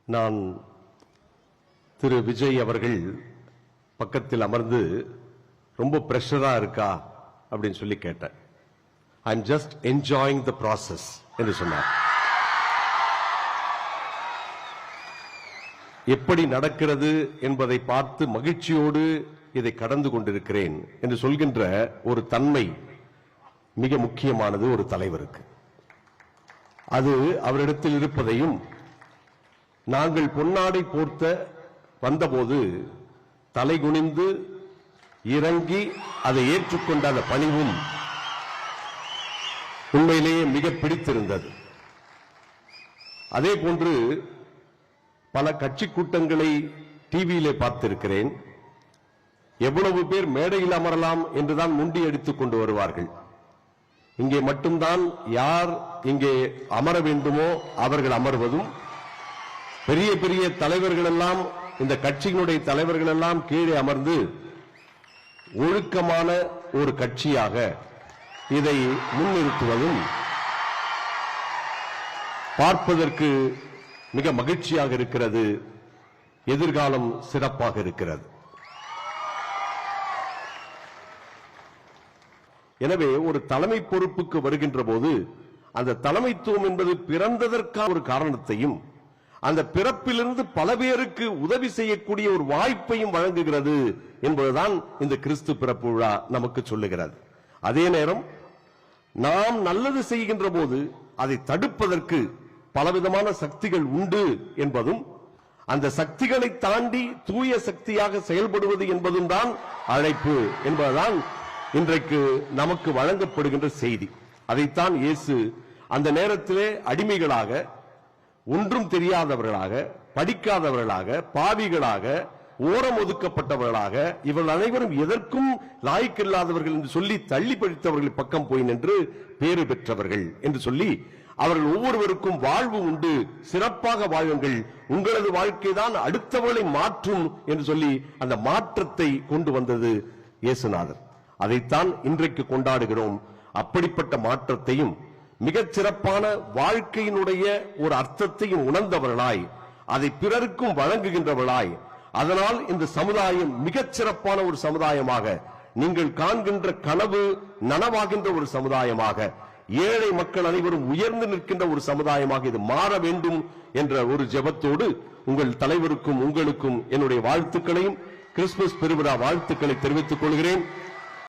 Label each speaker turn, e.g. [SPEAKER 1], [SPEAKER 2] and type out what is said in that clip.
[SPEAKER 1] நான் திரு விஜய் அவர்கள் பக்கத்தில் அமர்ந்து ரொம்ப பிரஷரா இருக்கா அப்படின்னு சொல்லி கேட்டேன். I am just enjoying the process என்று சொன்னார். எப்படி நடக்கிறது என்பதை பார்த்து மகிழ்ச்சியோடு இதை கடந்து கொண்டிருக்கிறேன் என்று சொல்கின்ற ஒரு தன்மை மிக முக்கியமானது ஒரு தலைவருக்கு. அது அவரிடத்தில் இருப்பதையும், நாங்கள் பொன்னாடை போர்த்த வந்தபோது தலைகுனிந்து இறங்கி அதை ஏற்றுக்கொண்ட அந்த பணிவும் உண்மையிலேயே மிக பிடித்திருந்தது. அதே போன்று பல கட்சி கூட்டங்களை டிவியிலே பார்த்திருக்கிறேன். எவ்வளவு பேர் மேடையில் அமரலாம் என்றுதான் முண்டி அடித்துக் கொண்டு வருவார்கள். இங்கே மட்டும்தான் யார் இங்கே அமர வேண்டுமோ அவர்கள் அமர்வதும், பெரிய பெரிய தலைவர்கள் எல்லாம், இந்த கட்சியினுடைய தலைவர்கள் எல்லாம் கீழே அமர்ந்து ஒழுக்கமான ஒரு கட்சியாக இதை முன்னிறுத்துவதும் பார்ப்பதற்கு மிக மகிழ்ச்சியாக இருக்கிறது. எதிர்காலம் சிறப்பாக இருக்கிறது. எனவே ஒரு தலைமை பொறுப்புக்கு வருகின்ற போது அந்த தலைமைத்துவம் என்பது பிறந்ததற்கான ஒரு காரணத்தையும், அந்த பிறப்பிலிருந்து பல பேருக்கு உதவி செய்யக்கூடிய ஒரு வாய்ப்பையும் வழங்குகிறது என்பதுதான் இந்த கிறிஸ்து பிறப்பு விழா நமக்கு சொல்லுகிறது. அதே நேரம் நாம் நல்லது செய்கின்ற போது அதை தடுப்பதற்கு பலவிதமான சக்திகள் உண்டு என்பதும், அந்த சக்திகளை தாண்டி தூய சக்தியாக செயல்படுவது என்பதும் தான் அழைப்பு என்பதுதான் இன்றைக்கு நமக்கு வழங்கப்படுகின்ற செய்தி. அதைத்தான் இயேசு அந்த நேரத்திலே அடிமைகளாக, ஒன்றும் தெரியாதவர்களாக, படிக்காதவர்களாக, பாவிகளாக, ஓரம் ஒதுக்கப்பட்டவர்களாக, இவர்கள் அனைவரும் எதற்கும் லாய்க்கில்லாதவர்கள் என்று சொல்லி தள்ளி பழித்தவர்கள் பக்கம் போய் நின்று பேறு பெற்றவர்கள் என்று சொல்லி, அவர்கள் ஒவ்வொருவருக்கும் வாழ்வு உண்டு, சிறப்பாக வாழுங்கள், உங்களது வாழ்க்கைதான் அடுத்தவர்களை மாற்றும் என்று சொல்லி அந்த மாற்றத்தை கொண்டு வந்தது இயேசுநாதர். அதைத்தான் இன்றைக்கு கொண்டாடுகிறோம். அப்படிப்பட்ட மாற்றத்தையும் மிகச் சிறப்பான வாழ்க்கையினுடைய ஒரு அர்த்தத்தையும் உணர்ந்தவர்களாய், அதை பிறருக்கும் வழங்குகின்றவர்களாய், அதனால் இந்த சமுதாயம் மிகச் சிறப்பான ஒரு சமுதாயமாக, நீங்கள் காண்கின்ற கனவு நனவாகின்ற ஒரு சமுதாயமாக, ஏழை மக்கள் அனைவரும் உயர்ந்து நிற்கின்ற ஒரு சமுதாயமாக இது மாற வேண்டும் என்ற ஒரு ஜெபத்தோடு உங்கள் தலைவருக்கும் உங்களுக்கும் என்னுடைய வாழ்த்துக்களையும் கிறிஸ்துமஸ் பெருவிழா வாழ்த்துக்களை தெரிவித்துக் கொள்கிறேன்.